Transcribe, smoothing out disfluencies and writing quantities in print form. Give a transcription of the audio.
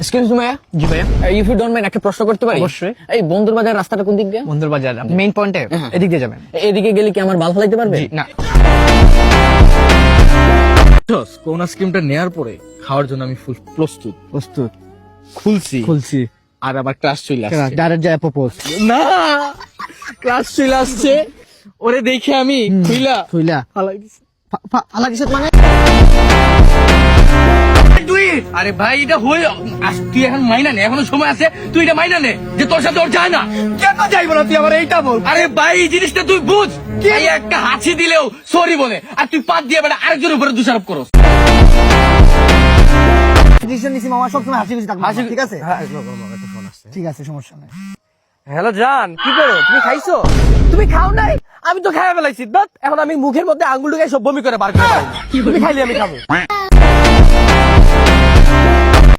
Excuse me ভাইয়া। জি ভাইয়া, if you don't mind একটা প্রশ্ন করতে পারি? অবশ্যই। এই বন্দর বাজার রাস্তাটা কোন দিক দিয়ে? বন্দর বাজার মেইন পয়েন্টে এদিক দিয়ে যাবেন। এদিকে গেলে কি আমার বাল ফলাইতে পারবে? জি না। কোন আইসক্রিমটা নেয়ার পরে খাওয়ার জন্য আমি ফুল প্রস্তুত। প্রস্তুত। খুলছি আর আবার ক্লাস চলে আসছে। ডাইরেক্ট যায় প্রপোজ। না, ক্লাস চলে আসছে, ওরে দেখে আমি খুইলা থইলা ফালাই দিছি। ফালা কিসত মানে? তুই আরে ভাই এটা হই তুই এখন মাইনা নে, এখনো সময় আছে, তুই এটা মাইনা নে যে তোর সাথে ওর যায় না। কেন যাইবো না, তুই আমার এইটা বল। আরে ভাই এই জিনিসটা তুই বুঝ, ভাই একটা হাসি দিলেও সরি বলে, আর তুই পাত দিয়ে বেটা আরেকজনের উপরে দোষারোপ করস। ডিসিশন নিছি মামা, সবসময় হাসি খুশি থাকবো, হাসি- ঠিক আছে? ঠিক আছে, সমস্যা নাই। হ্যালো জান, কি করো? তুমি খাইছো? তুমি খাও নাই? আমি তো খাইয়া ফেলাইছি। বাট এখন আমি মুখের মধ্যে আঙ্গুল ঢুকাই সব বমি করে বার করে দেব। তুমি খাইলে আমি খাবো।